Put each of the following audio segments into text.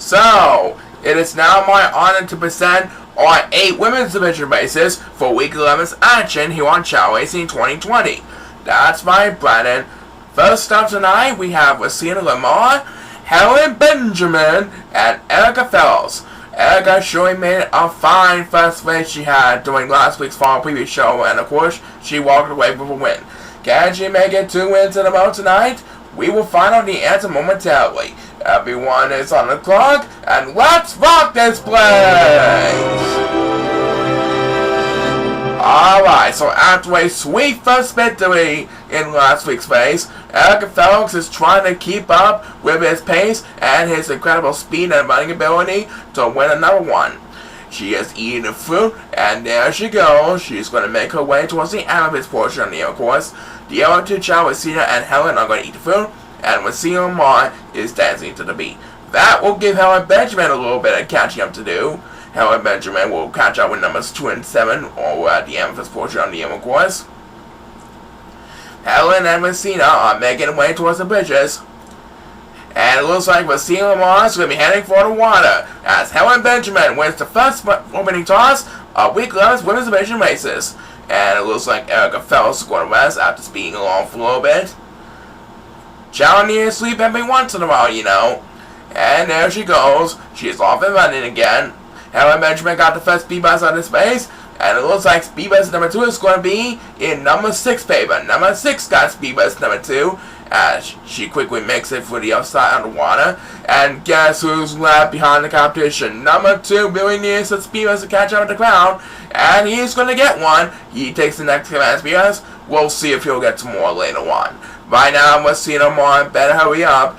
So, it is now my honor to present our 8 women's division races for Week 11's action here on Chao Racing 2020. That's right, Brandon. First up tonight, we have Racina Lamar, Helen Benjamin, and Erica Fells. Erica surely made a fine first race she had during last week's fall preview show, and of course, she walked away with a win. Can she make it 2 wins in a row tonight? We will find out the answer momentarily. Everyone is on the clock, and let's rock this place! Alright, so after a sweet first victory in last week's race, Erica Felix is trying to keep up with his pace and his incredible speed and running ability to win another one. She is eating the fruit, and there she goes. She's going to make her way towards the end of his portion on the air course. The other two, Chao, Racina, and Helen, are going to eat the fruit, and Racina Lamar is dancing to the beat. That will give Helen Benjamin a little bit of catching up to do. Helen Benjamin will catch up with numbers 2 and 7 or at the end of his portion on the air course. Helen and Racina are making their way towards the bridges. And it looks like Racina Lamar is going to be heading for the water as Helen Benjamin wins the first opening toss of Week 11's Women's Division races. And it looks like Erica Fells is going to rest after speeding along for a little bit. Chao needs to sleep every once in a while, you know. And there she goes. She's off and running again. Helen Benjamin got the first speed bus on this race. And it looks like speed bus number 2 is going to be in number 6 favor. Number 6 got speed bus number 2. As she quickly makes it for the outside of the water. And guess who's left behind the competition? Number 2 really needs the speed bus to catch up with the crowd. And he's going to get one. He takes the next command speed bus. We'll see if he'll get some more later on. Right now, Racina Lamar better hurry up.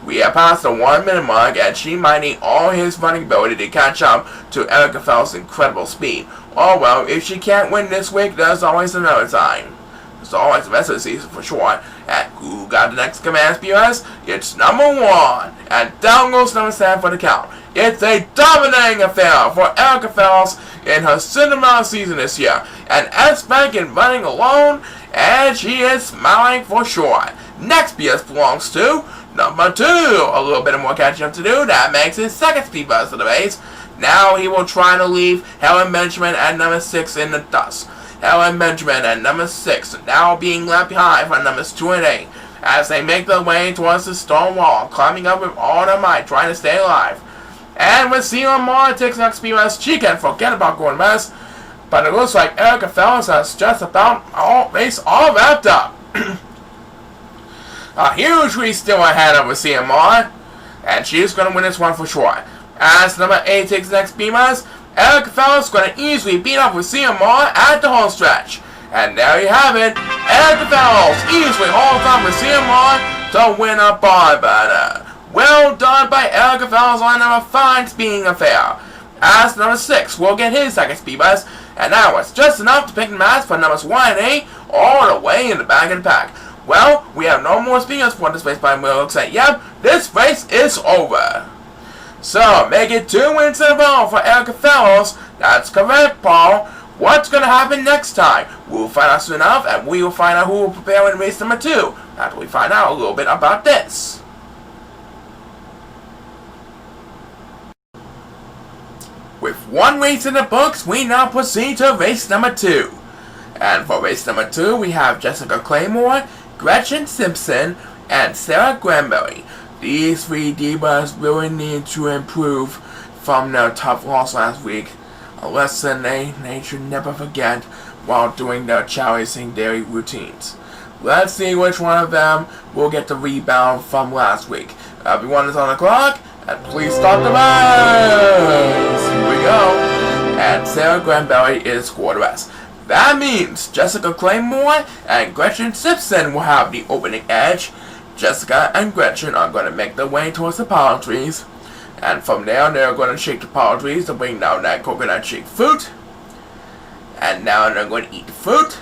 We have passed the 1 minute mark, and she might need all his running ability to catch up to Erica Fells' incredible speed. Oh well, if she can't win this week, there's always another time. There's always the rest of the season for sure. And who got the next command speed bus? It's number 1. And down goes number 7 for the count. It's a dominating affair for Erica Fells in her Cinderella season this year. And S-Bank is running alone, and she is smiling for sure. Next BS belongs to number 2. A little bit more catching up to do. That makes his second speed bus of the race. Now he will try to leave Helen Benjamin at number 6 in the dust. Helen Benjamin at number 6 now being left behind for numbers 2 and 8 as they make their way towards the stone wall, climbing up with all their might, trying to stay alive. And when Racina Lamar takes next speed bus, she can forget about going west. But it looks like Erica Fells has just about all wrapped up. A huge lead still ahead of Racina Lamar, and she's going to win this one for sure. As number 8 takes the next speed bus, Erica Fells is going to easily beat up Racina Lamar at the home stretch. And there you have it. Erica Fells easily holds on Racina Lamar to win a bar banner. Well done by Erica Fells on number 5 speeding affair. As number 6 will get his second speed bus, and that was just enough to pick the match for numbers 1 and 8 all the way in the back of the pack. Well, we have no more speed bus for this race, but we'll say, yep, this race is over. So, make it 2 wins in a row for Erica Fells. That's correct, Paul. What's going to happen next time? We'll find out soon enough, and we will find out who will prepare in race number 2 after we find out a little bit about this. With 1 race in the books, we now proceed to race number 2. And for race number 2, we have Jessica Claymore, Gretchen Simpson, and Sarah Granberry. These 3 divas really need to improve from their tough loss last week. A lesson they should never forget while doing their Chao Racing daily routines. Let's see which one of them will get the rebound from last week. Everyone is on the clock, and please start the race! Here we go. And Sarah Granberry is scored rest. That means Jessica Claymore and Gretchen Simpson will have the opening edge. Jessica and Gretchen are going to make their way towards the palm trees. And from there, they're going to shake the palm trees to bring down that coconut shake fruit. And now they're going to eat the fruit.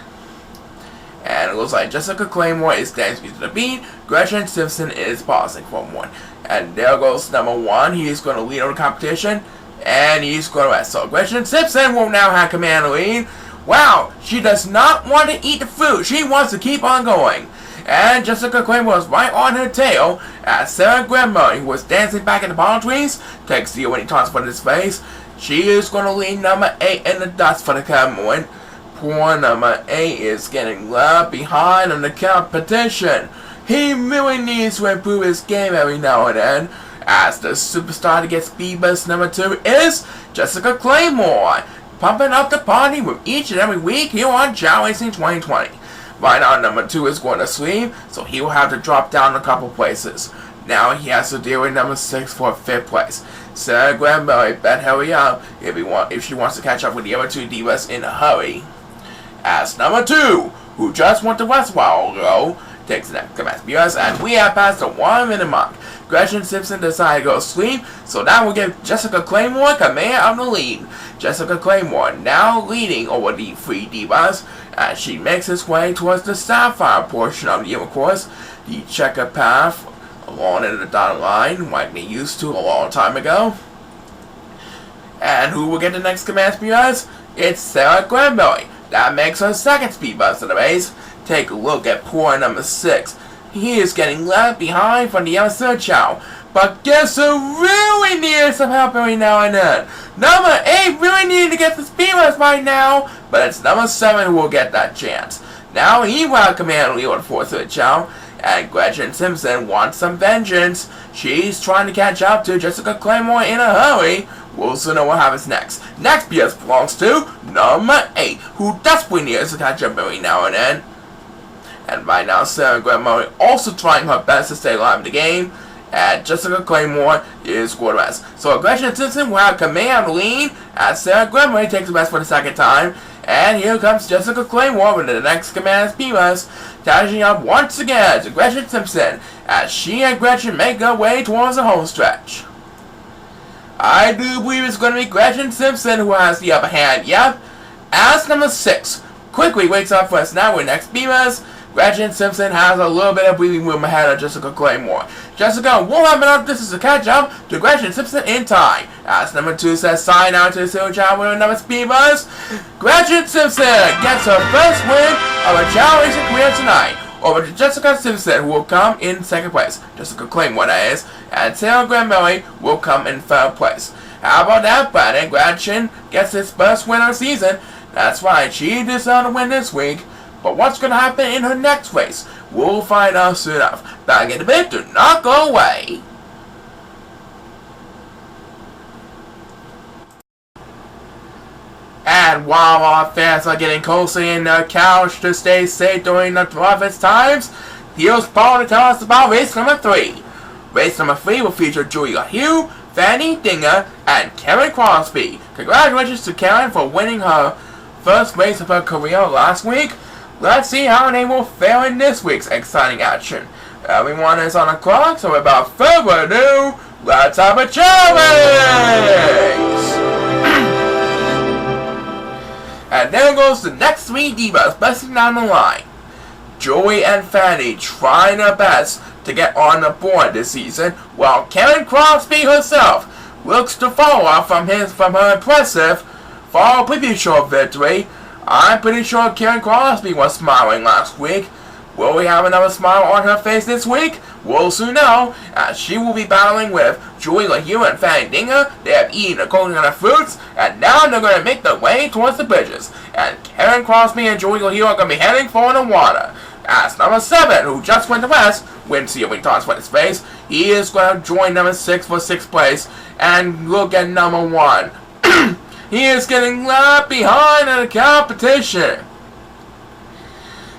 And it looks like Jessica Claymore is dancing to the beat. Gretchen Simpson is pausing for one. And there goes number 1. He's going to lead on the competition. And he's going to rest. So Gretchen Simpson will now have command of the lead. Wow, she does not want to eat the fruit. She wants to keep on going. And Jessica Claim was right on her tail as Sarah Grandma, who was dancing back in the palm trees, takes the winning toss for his face. She is going to lead number 8 in the dust for the moment. Poor number 8 is getting left behind in the competition. He really needs to improve his game every now and then, as the superstar to get speed boost number 2 is Jessica Claymore, pumping up the party with each and every week here on Chao Racing 2020. Right now, number 2 is going to sleep, so he will have to drop down a couple places. Now he has to deal with number 6 for 5th place. Sarah Granberry better hurry up if she wants to catch up with the other 2 divas in a hurry. As number 2, who just went to West a while ago, takes the next command viewers, and we have passed the 1 minute mark. Gretchen Simpson decided to go to sleep, so that will give Jessica Claymore command of the lead. Jessica Claymore now leading over the 3 divas as she makes its way towards the sapphire portion of the course, the checker path along in the dotted line like they used to a long time ago. And who will get the next command viewers? It's Sarah Granberry. That makes her 2nd speed boost of the race. Take a look at poor number 6. He is getting left behind from the other Chao. But guess who really needs some help every now and then? Number 8 really needs to get the speed boost right now, but it's number 7 who will get that chance. Now he will have command lead on 4th Chao, and Gretchen Simpson wants some vengeance. She's trying to catch up to Jessica Claymore in a hurry. We'll soon know what happens next. Next PS belongs to number 8, who desperately needs to catch up every now and then. And right now, Sarah Grandma also trying her best to stay alive in the game, and Jessica Claymore is quarterback. So Gretchen Simpson will have command lead as Sarah Grandma takes the best for the 2nd time. And here comes Jessica Claymore with the next command speeders, catching up once again to Gretchen Simpson as she and Gretchen make their way towards the home stretch. I do believe it's going to be Gretchen Simpson who has the upper hand, yep. As number 6 quickly wakes up for us now with next speeders, Gretchen Simpson has a little bit of breathing room ahead of Jessica Claymore. Jessica won't have enough distance to catch up to Gretchen Simpson in time. As number 2 says sign out to the Silver Chao with another speed buzz, Gretchen Simpson gets her first win of a Chao Racing career tonight over to Jessica Simpson, who will come in 2nd place. Jessica Claymore, that is, and Sarah Granberry will come in 3rd place. How about that, Brandon? Gretchen gets his first win of the season. That's right, she deserved to win this week. But what's going to happen in her next race? We'll find out soon enough. Back in a bit, do not go away. And while our fans are getting cozy in their couch to stay safe during the toughest times, here's Paul to tell us about race number 3. Race number 3 will feature Julia Hugh, Fanny Dinger, and Karen Crosby. Congratulations to Karen for winning her first race of her career last week. Let's see how they will fare in this week's exciting action. Everyone is on the clock, so without further ado, let's have a Chao race! And there goes the next 3 divas busting down the line. Joey and Fanny trying their best to get on the board this season, while Karen Crosby herself looks to follow up from her impressive fall pretty short victory. I'm pretty sure Karen Crosby was smiling last week. Will we have another smile on her face this week? We'll soon know, as she will be battling with Julia Hugh and Fanny Dinger. They have eaten the coconut fruits, and now they're going to make their way towards the bridges. And Karen Crosby and Julia Hugh are going to be heading for the water. As number 7, who just went to West, wins the wing toss for his face, he is going to join number 6 for 6th place. And look at number 1. He is getting left behind in the competition.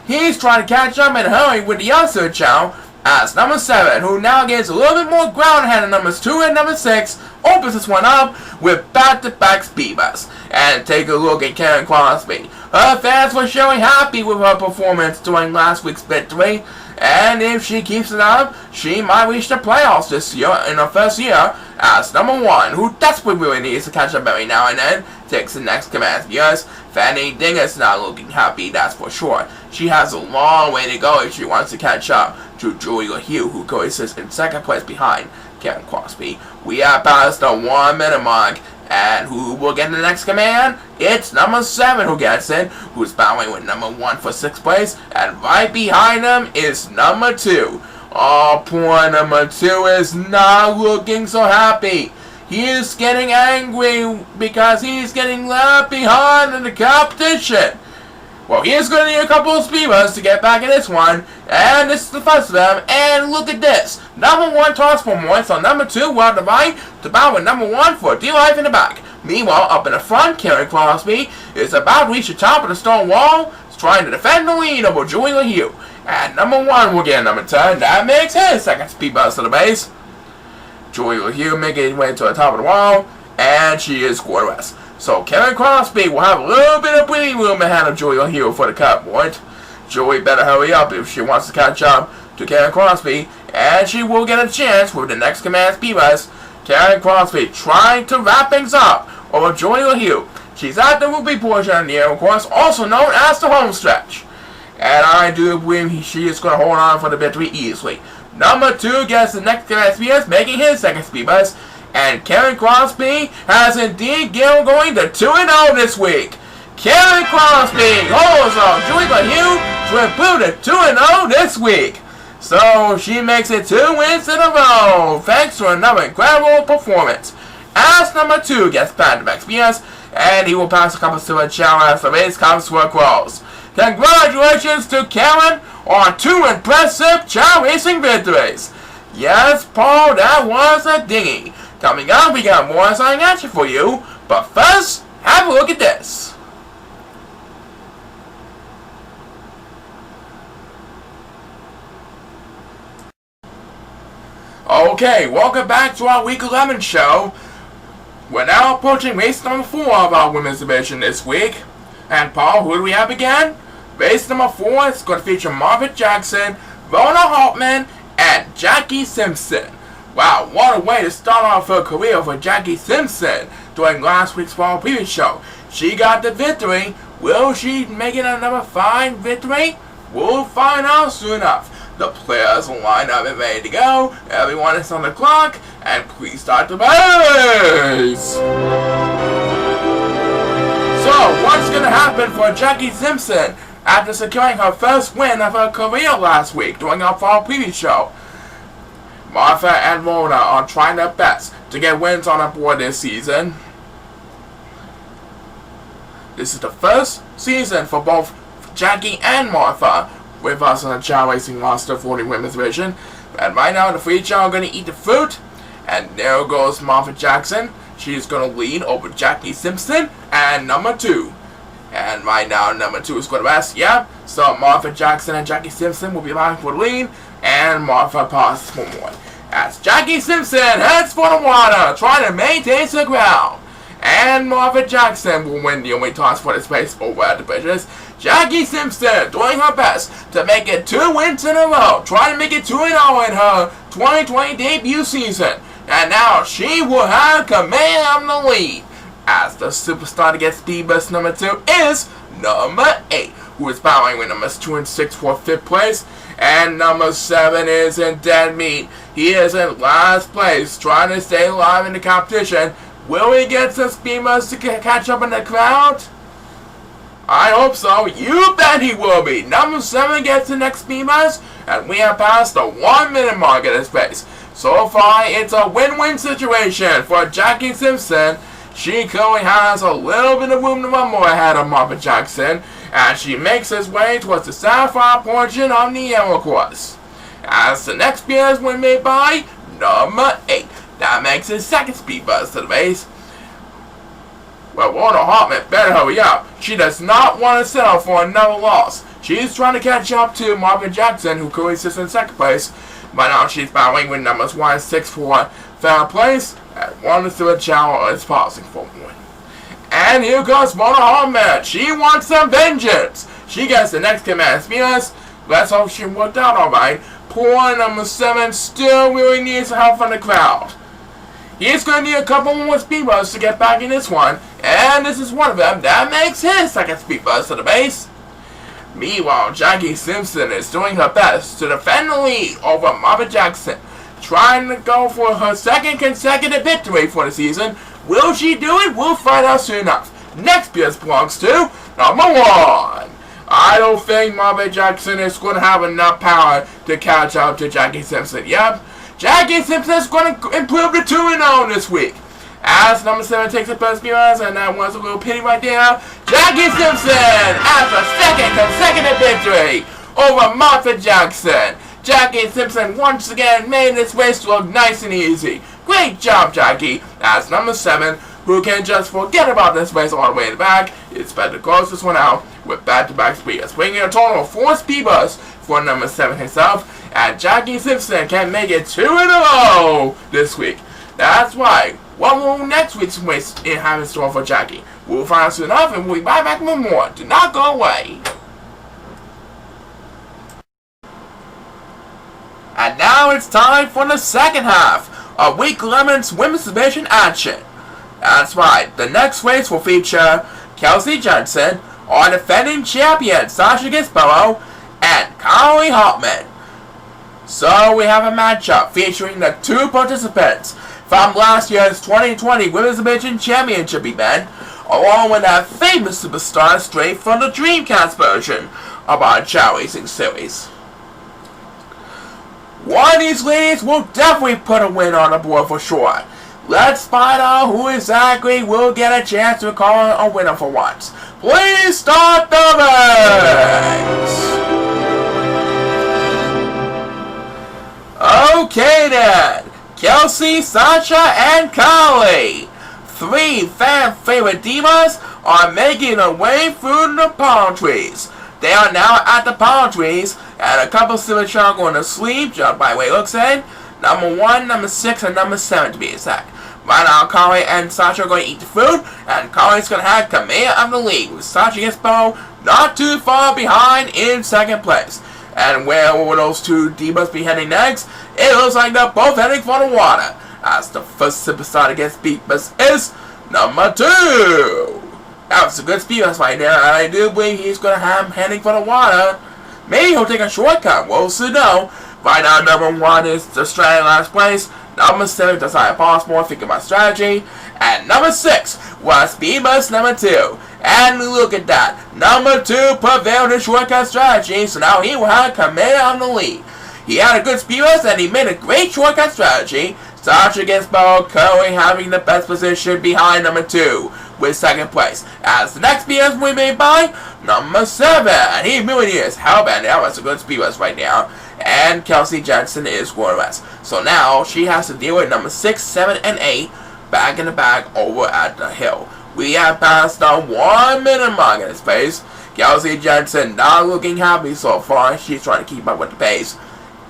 He's trying to catch up in a hurry with the other Chao, as number 7, who now gets a little bit more ground ahead of numbers 2 and number 6, opens this one up with back-to-back speed bumps. And take a look at Karen Crosby. Her fans were showing happy with her performance during last week's victory, and if she keeps it up, she might reach the playoffs this year in her first year as number 1, who desperately really needs to catch up every now and then, takes the next command viewers. Fanny Dinger's not looking happy, that's for sure. She has a long way to go if she wants to catch up to Julia Hugh, who coexists in 2nd place behind Karen Crosby. We are past the 1 minute mark, And who will get the next command? It's number 7 who gets it, who's battling with number 1 for 6th place, and right behind him is number 2. Oh, poor number 2 is not looking so happy. He is getting angry because he's getting left behind in the competition. Well, he is going to need a couple of speedruns to get back in this one, and this is the first of them, and look at this. Number 1 toss for more, so number 2 will divide to battle with number 1 for D life in the back. Meanwhile, up in the front, Karen Crosby is about to reach the top of the stone wall, trying to defend the lead over Julie LaHue. And number 1 will get number 10, that makes his second speed bust to the base. Julie LaHue making his way to the top of the wall, and she is quarterback. So Karen Crosby will have a little bit of breathing room ahead of Julie LaHue for the cut point. Julie better hurry up if she wants to catch up to Karen Crosby, and she will get a chance with the next command speed bus. Karen Crosby trying to wrap things up over Julie LaHue. She's at the Ruby portion of the air course, also known as the home stretch. And I do believe she is going to hold on for the victory easily. Number 2 gets the next command speed bus, making his second speed bus. And Karen Crosby has indeed going to 2-0 this week. Karen Crosby holds on Julie LaHue to improve to 2-0 this week. So she makes it 2 wins in a row, thanks to another incredible performance. As number 2 gets back-to-back speeders, and he will pass a couple to a Chao as the race comes to a close. Congratulations to Karen on 2 impressive Chao Racing victories. Yes, Paul, that was a dinghy. Coming up, we got more exciting action for you, but first, have a look at this. Okay, welcome back to our Week 11 show. We're now approaching race number 4 of our women's division this week. And Paul, who do we have again? Race number 4 is going to feature Marvin Jackson, Rona Hartman, and Jackie Simpson. Wow, what a way to start off her career for Jackie Simpson during last week's Fall Preview show. She got the victory. Will she make it another fine victory? We'll find out soon enough. The players will line up and ready to go. Everyone is on the clock, and please start the race. So, what's going to happen for Jackie Simpson after securing her first win of her career last week during our Fall Preview show? Martha and Mona are trying their best to get wins on her board this season. This is the first season for both Jackie and Martha with us on the Chao Racing roster for the women's division. And right now the 3 Chao are going to eat the fruit. And there goes Martha Jackson. She's going to lead over Jackie Simpson and number 2. And right now number 2 is going to rest. Yeah, so Martha Jackson and Jackie Simpson will be vying for the lead. And Martha passes for more. As Jackie Simpson heads for the water, trying to maintain the ground. And Martha Jackson will win the only toss for the space over at the bridges. Jackie Simpson doing her best to make it 2 wins in a row, trying to make it 2-0 in her 2020 debut season. And now she will have command of the lead. As the superstar to get speed bus number 2 is number 8, who is battling with numbers 2 and 6 for 5th place. And number 7 is in dead meat. He is in last place, trying to stay alive in the competition. Will he get some speed bus to catch up in the crowd? I hope so. You bet he will be. Number 7 gets the next speed bus, and we have passed the 1 minute mark at this pace. So far, it's a win-win situation for Jackie Simpson. She currently has a little bit of room to run more ahead of Marvin Jackson, as she makes his way towards the sapphire portion of the yellow course. As the next speed is win made by number 8. That makes his second speed bus to the race. Well, Rona Hartman better hurry up. She does not want to settle for another loss. She's trying to catch up to Marvin Jackson, who currently sits in second place. By now, she's battling with numbers 1 and 6 for third place, and 1 and 3 Chao is passing for one. And here comes Rona Hartman. She wants some vengeance. She gets the next command speeders. Let's hope she worked out alright. Poor number 7 still really needs help from the crowd. He's going to need a couple more speed busts to get back in this one, and this is one of them. That makes his second speed bust to the base. Meanwhile, Jackie Simpson is doing her best to defend the lead over Marvin Jackson, trying to go for her second consecutive victory for the season. Will she do it? We'll find out soon enough. Next BS belongs to number 1. I don't think Marvin Jackson is going to have enough power to catch up to Jackie Simpson. Yep, Jackie Simpson is going to improve to 2-0 this week. As number 7 takes the first BS, and that was a little pity right there. Jackie Simpson has a second consecutive victory over Martha Jackson. Jackie Simpson once again made this race look nice and easy. Great job, Jackie. As number 7, who can just forget about this race all the way in the back, it's better to close this one out with back-to-back speeders, bringing a total of 4 speeders for number 7 himself, and Jackie Simpson can make it 2-0 this week. That's right. What will next week's race have in store for Jackie? We'll find out soon enough, and we'll be right back with more. Do not go away. And now it's time for the second half of Week 11's Women's Division action. That's right, the next race will feature Kelsey Jensen, our defending champion Sasha Gisborough, and Kylie Hartman. So we have a matchup featuring the 2 participants from last year's 2020 Women's Division Championship event, along with that famous superstar straight from the Dreamcast version of our Chao Racing series. One of these ladies will definitely put a win on the board for sure. Let's find out who exactly will get a chance to call a winner for once. Please start the race! Okay then, Kelsey, Sasha, and Kylie, 3 fan favorite divas, are making their way through the palm trees. They are now at the palm trees, and a couple silver are going to sleep, just by the way it looks in. Number 1, number 6, and number 7 to be exact. Right now, Kylie and Sasha are going to eat the food, and Kylie's going to have command of the lead, with Sasha Gisborough not too far behind in second place. And where will those 2 divas be heading next? It looks like they're both heading for the water, as the first superstar to get speedbus is number 2. That was a good speedbus right there, and I do believe he's going to have him heading for the water. Maybe he'll take a shortcut, we'll see though. Right now, number 1 is the strategy last place. Number 7 decided possible, think about strategy. And number 6 was speedbus number 2. And look at that. Number 2 prevailed in shortcut strategy, so now he will have command on the lead. He had a good speedbus and he made a great shortcut strategy. Sasha Gisborough currently having the best position behind number 2 with second place. As the next speedbus will be made by number 7. And he really is hellbent. That was a good speedbus right now. And Kelsey Jensen is going rest. So now she has to deal with number 6, 7, and 8 back in the back over at the hill. We have passed the 1 minute mark in this pace. Kelsey Jensen not looking happy so far. She's trying to keep up with the pace.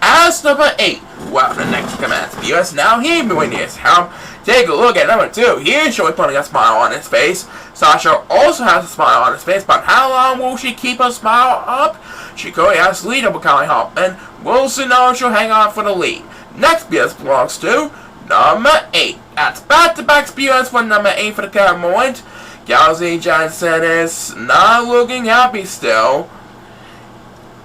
As number 8, well, the next command speedbus, now he really needs help. Take a look at number 2. He is showing putting a smile on his face. Sasha also has a smile on his face, but how long will she keep her smile up? She currently has the lead over Kylie Hartman. We'll see now she'll hang on for the lead. Next BS belongs to number 8. That's back-to-back speedbus for number 8 for the current moment. Kelsey Jensen is not looking happy still.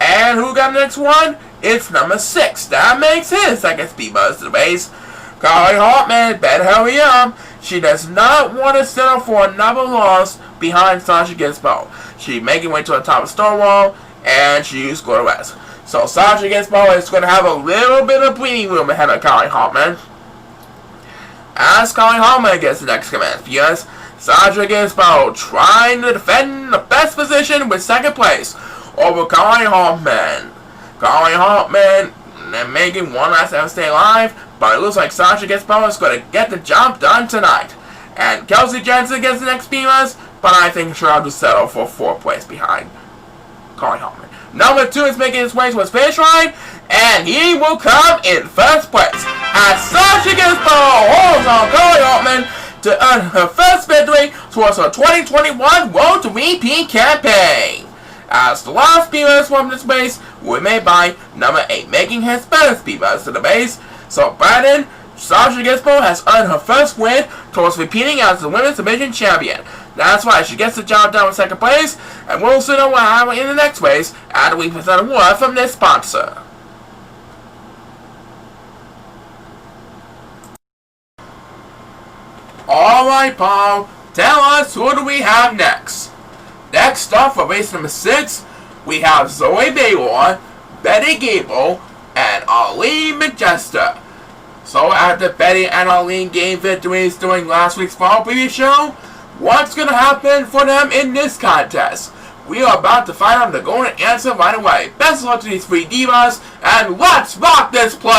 And who got the next one? It's number 6. That makes his second speedbus to the base. Kylie Hartman better hurry up. She does not want to settle for another loss behind Sasha Gisborough. She's making way to the top of Stonewall, and she's going to rest. So Sasha Gisborough is going to have a little bit of breathing room ahead of Kylie Hartman. As Kylie Hartman gets the next command, yes, Sasha Gisborough trying to defend the best position with second place over Kylie Hartman. Kylie Hartman making one last effort to stay alive, but it looks like Sasha Gisborough is going to get the job done tonight. And Kelsey Jensen gets the next speedbus, but I think she'll have to settle for 4th place behind Kylie Hartman. Number 2 is making his way to his finish line, and he will come in 1st place. As Sasha Gisborough holds on Kylie Hartman to earn her first victory towards her 2021 Road to Repeat campaign. As the last speedbus from this base will be made by number 8, making his first speedbus to the base. So Brandon, Sasha Gisborough has earned her first win towards repeating as the Women's Division Champion. That's right, she gets the job done with 2nd place, and we'll see what happens in the next race after we present a word from this sponsor. Alright, Paul, tell us who do we have next? Next up for race number 6, we have Zoe Baylor, Betty Gable, and Arlene Majesta. So after Betty and Arlene gained victories during last week's fall preview show, what's going to happen for them in this contest? We are about to find out the golden answer right away. Best of luck to these 3 divas, and let's rock this place!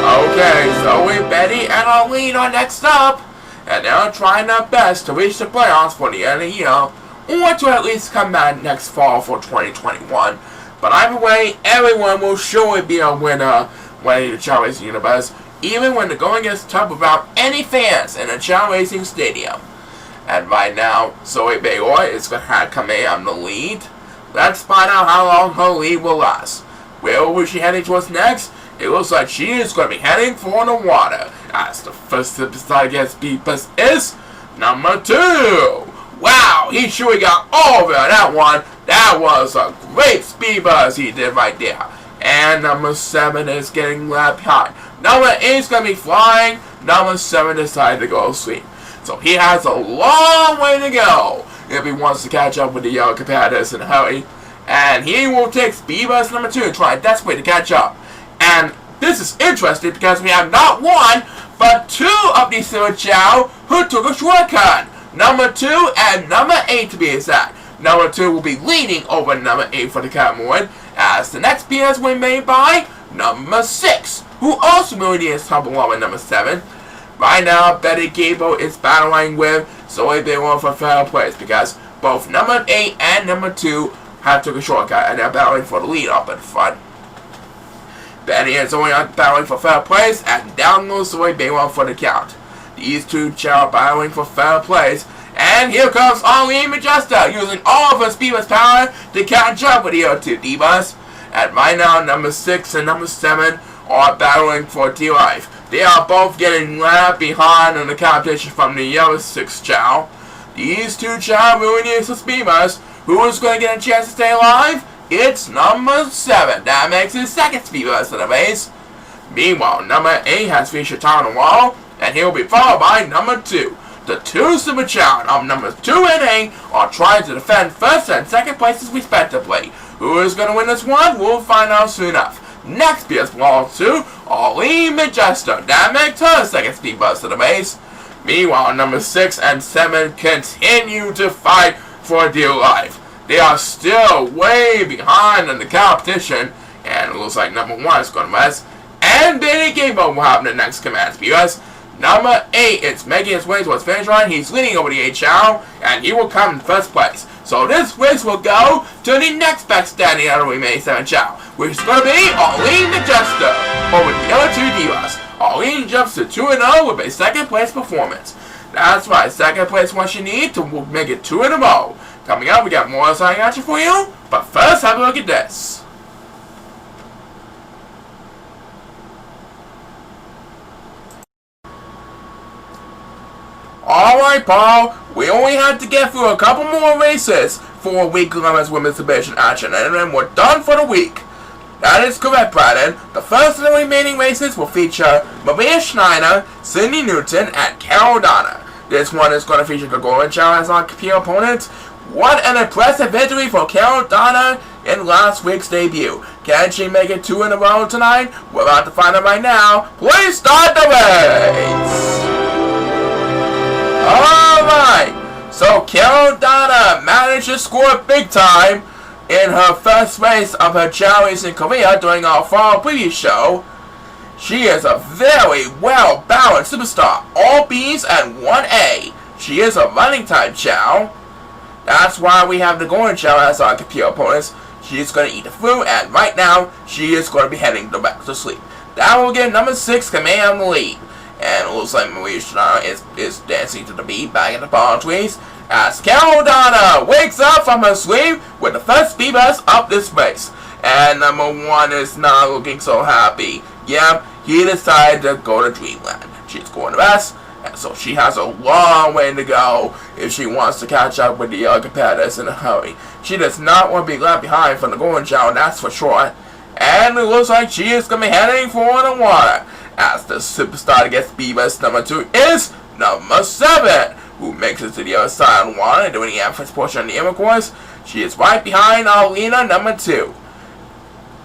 Okay, Zoe, Betty, and Arlene are next up, and they're trying their best to reach the playoffs for the end of the year, or to at least come back next fall for 2021. But either way, everyone will surely be a winner when the Chao Racing Universe, even when the going gets tough without any fans in the Chao Racing Stadium. And right now, Zoe Baylor is going to come in on the lead. Let's find out how long her lead will last. Where will she heading towards next? It looks like she is going to be heading for the water, as the first to decide against Beepus is number 2. Wow, he surely got over that one. That was a great speed buzz he did right there. And number 7 is getting left behind. Number 8 is going to be flying. Number 7 decided to go to sleep. So he has a long way to go if he wants to catch up with the young competitors in a hurry. And he will take speed buzz number 2 and try desperately to catch up. And this is interesting because we have not 1, but 2 of these Silver Chao who took a shortcut. Number 2 and number 8 to be exact. Number 2 will be leading over number 8 for the Catwoman, as the next PS will be made by number 6, who also really is top along with number 7. Right now, Betty Gable is battling with Zoe Baylor for third place because both number 8 and number 2 have took a shortcut and they're battling for the lead up in front. Betty and Zoe are battling for third place, and down goes Zoe Baylor for the count. These 2 Chao are battling for third place, and here comes Arlene Majesta using all of her speedless power to catch up with the other 2 divas. And right now, number 6 and number 7 are battling for dear life. They are both getting left behind in the competition from the other 6 Chao. These 2 Chao really need some speedless. Who is going to get a chance to stay alive? It's number 7. That makes his second speedless of the race. Meanwhile, number 8 has reached the top of the wall, and he will be followed by number 2. The 2 Super Chao of numbers 2 and 8 are trying to defend first and second places respectively. Who is going to win this one? We'll find out soon enough. Next PS belongs to Arlene Majesta. That makes her second speed buzz of the race. Meanwhile, number 6 and 7 continue to fight for dear life. They are still way behind in the competition, and it looks like number 1 is going to rest. And Betty Gable will have the next command speeders. Number 8 is making his way towards finish line. He's leading over the 8 Chao, and he will come in first place. So this race will go to the next best standing out of the remaining 7 Chao, which is going to be Arlene Majesta over the other 2 divas. Arlene jumps to 2-0 with a second place performance. That's right, second place what you need to make it 2 in a row. Coming up, we got more exciting action for you, but first have a look at this. Alright, Paul, we only had to get through a couple more races for week 11's Women's Division action, and then we're done for the week. That is correct, Brandon. The first of the remaining races will feature Maria Schneider, Sydney Newton, and Carol Donna. This one is going to feature the Golden Chao as our key opponents. What an impressive victory for Carol Donna in last week's debut. Can she make it 2 in a row tonight? We're about to find out right now. Please start the race! Alright, so Carol Donna managed to score big time in her first race of her Chao Racing career during our fall preview show. She is a very well-balanced superstar, all B's and 1 A. She is a running type Chao. That's why we have the Golden Chao as our computer opponents. She's going to eat the fruit, and right now, she is going to be heading back to sleep. That will give number 6 command the lead. And it looks like Maria Schneider is dancing to the beat back in the palm trees as Carol Donna wakes up from her sleep with the first speed bus up this race. And number 1 is not looking so happy. Yeah, he decided to go to Dreamland. She's going to rest, and so she has a long way to go if she wants to catch up with the other competitors in a hurry. She does not want to be left behind from the Golden Chao, that's for sure. And it looks like she is going to be heading for the water. as the superstar against divas number 2 is number 7, who makes it to the other side of the water and doing the average portion of the Emma course. She is right behind Alina number 2.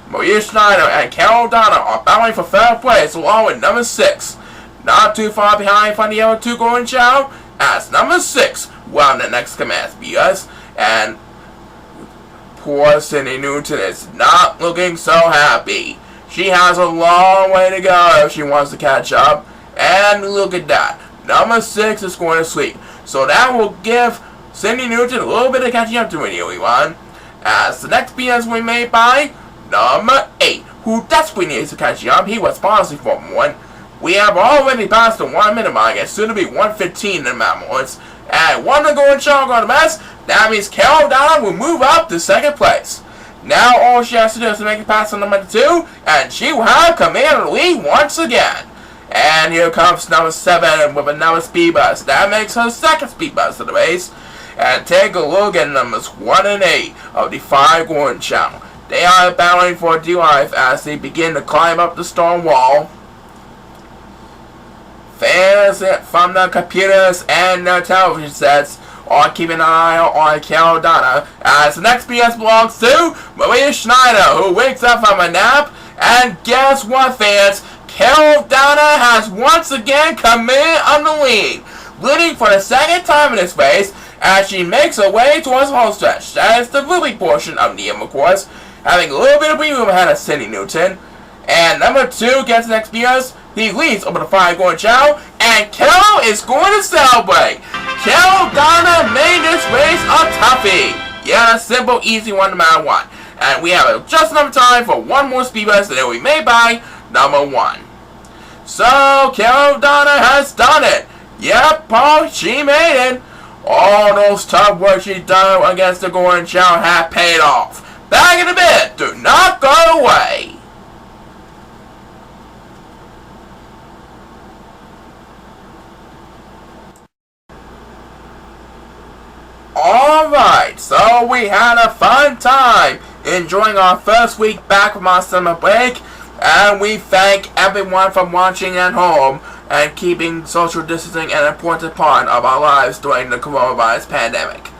Maria Schneider and Carol Donna are battling for third place along with number 6. Not too far behind from the other 2 going Chao, as number 6 won the next command viewers, and poor Cindy Newton is not looking so happy. She has a long way to go if she wants to catch up, and look at that. Number 6 is going to sleep, so that will give Cindy Newton a little bit of catching up to anyone. As the next BS we made by number 8, who desperately needs to catch up. He was policy for 1. We have already passed the 1 minute mark, and soon to be 1:15 in the moments. And 1 to go in Chao on the best. That means Carol Donna will move up to 2nd place. Now all she has to do is to make it past on number 2, and she will have command of the lead once again. And here comes number 7 with another speed bust. That makes her 2nd speed bust of the race. And take a look at numbers 1 and 8 of the 5 going Chao. They are battling for dear life as they begin to climb up the stone wall. Fans from the computers and the television sets are keeping an eye on Carol Donna, as the next BS belongs to Maria Schneider, who wakes up from a nap. And guess what, fans? Carol Donna has once again command of the lead, leading for the 2nd time in this race as she makes her way towards the home stretch. That is the Ruby portion of the Emma course, having a little bit of breathing room ahead of Cindy Newton. And number 2 gets the next BS. He leads over the 5 going Chao, and Carol is going to celebrate. Carol Donna made this race a toughie. Yeah, a simple, easy one no matter what. And we have just enough time for 1 more speed bus that we made by number 1. So, Carol Donna has done it. Yep, Paul, she made it. All those tough work she done against the going Chao have paid off. Back in a bit. Do not go away. Alright, so we had a fun time enjoying our first week back from our summer break, and we thank everyone for watching at home and keeping social distancing an important part of our lives during the coronavirus pandemic.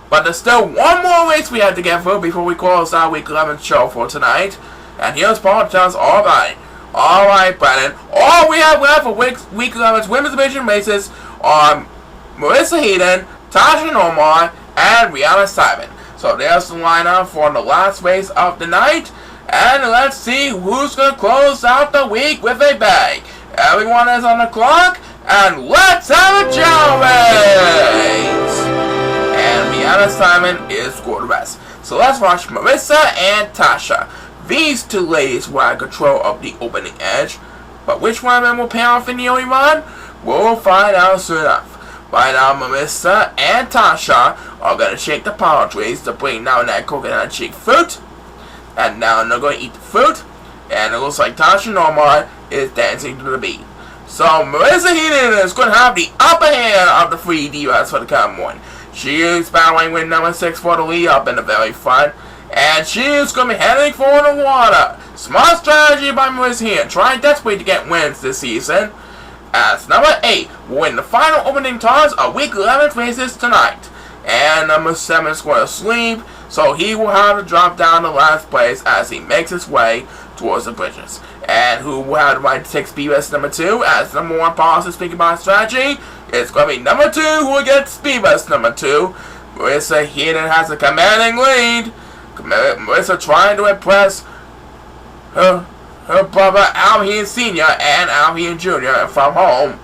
But there's still 1 more race we have to get through before we close our week 11 show for tonight, and here's Paul to tell us all about it. Alright, Brennan, all we have left for week 11's women's division races are Marissa Heaton, Tasha Nomar, and Rihanna Simon. So there's the lineup for the last race of the night, and let's see who's going to close out the week with a bang. Everyone is on the clock, and let's have a Chao race! And Rihanna Simon is scored rest. So let's watch Marissa and Tasha. These 2 ladies will have control of the opening edge, but which one of them will pay off in the early run? We'll find out soon enough. Right now, Marissa and Tasha are going to shake the power trees to bring down that coconut cheek fruit. And now they're going to eat the fruit. And it looks like Tasha Nomar is dancing to the beat. So Marissa Heaton is going to have the upper hand of the 3 divas for the coming one. She is battling with number 6 for the lead up in the very front. And she is going to be heading for the water. Smart strategy by Marissa Heaton, trying desperately to get wins this season. As number 8 will win the final opening toss of week 11 races tonight. And number 7 is going to sleep, so he will have to drop down to last place as he makes his way towards the bridges. And who will have the right to take speed bus number 2 as number 1 policy speaking about strategy? It's going to be number 2 who will get speed bus number 2. Marissa Heaton has a commanding lead. Marissa trying to impress her brother Alvin Sr. and Alvin Jr. from home.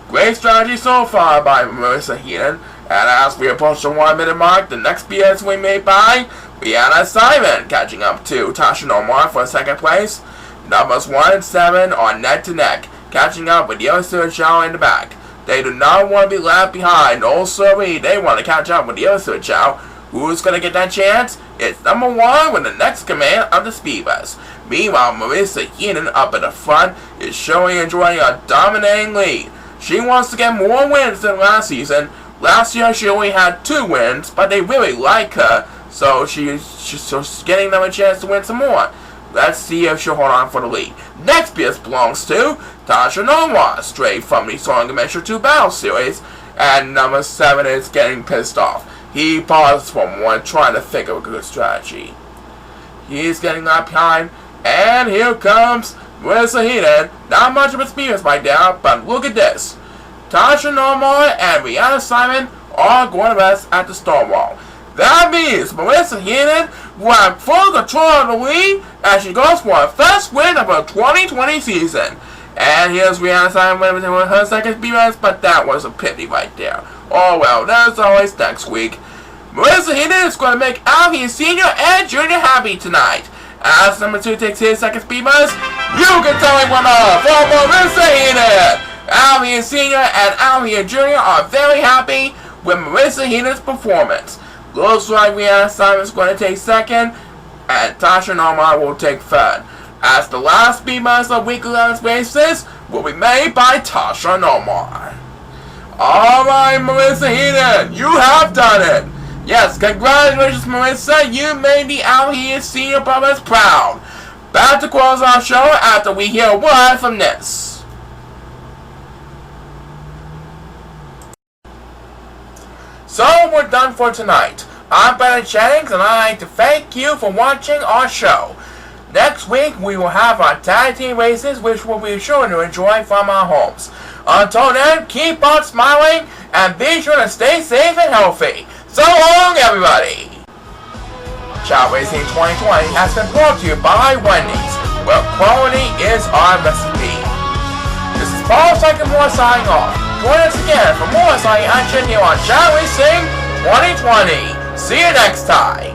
Great strategy so far by Marissa Heaton. And as we approach the 1 minute mark, the next BS we made by Rihanna Simon, catching up to Tasha Nomar for 2nd place. Numbers 1 and 7 are neck to neck, catching up with the other 2 Chao in the back. They do not want to be left behind. No siree, they want to catch up with the other 2 Chao. Who's going to get that chance? It's number 1 with the next command of the speed bus. Meanwhile, Marissa Heaton up at the front is enjoying a dominating lead. She wants to get more wins than last season. Last year she only had 2 wins, but they really like her, so she's getting them a chance to win some more. Let's see if she'll hold on for the lead. Next BS belongs to Tasha Noah, straight from the Sonic Adventure 2 Battle Series. And number 7 is getting pissed off. He pauses for a moment, trying to think of a good strategy. He's getting left behind, and here comes Melissa Heaton. Not much of a speed right now, but look at this. Tasha Noah and Rihanna Simon are going to rest at the start wall. That means Melissa Heaton will have full control of the lead as she goes for her first win of her 2020 season. And here's Rihanna Simon winning with her second speed race, but that was a pity right there. Oh well, there's always next week. Melissa Heaton is going to make Alvin Sr. and Jr. happy tonight. As number 2 takes his second speed race, you can tell me what up for Melissa Heaton. Alvin Sr. and Alvin Jr. are very happy with Melissa Heaton's performance. Looks like Rihanna Simon is going to take second, and Tasha Noah will take third. As the last speed race of Week 11's races will be made by Tasha Noah. Alright, Melissa Heaton, you have done it! Yes, congratulations, Melissa, you made the Alvin Senior brothers proud. Back to close our show after we hear a word from this. So we're done for tonight. I'm Brandon Jennings, and I'd like to thank you for watching our show. Next week, we will have our tag team races, which we'll be sure to enjoy from our homes. Until then, keep on smiling, and be sure to stay safe and healthy. So long, everybody! Chao Racing 2020 has been brought to you by Wendy's, where quality is our recipe. This is Paul Sycamore signing off. Join us again for more exciting action here on Chao Racing 2020. See you next time.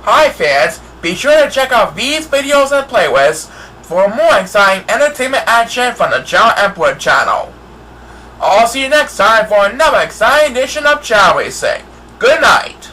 Hi fans, be sure to check out these videos and playlists for more exciting entertainment action from the ChaoEmperor channel. I'll see you next time for another exciting edition of Chao Racing. Good night.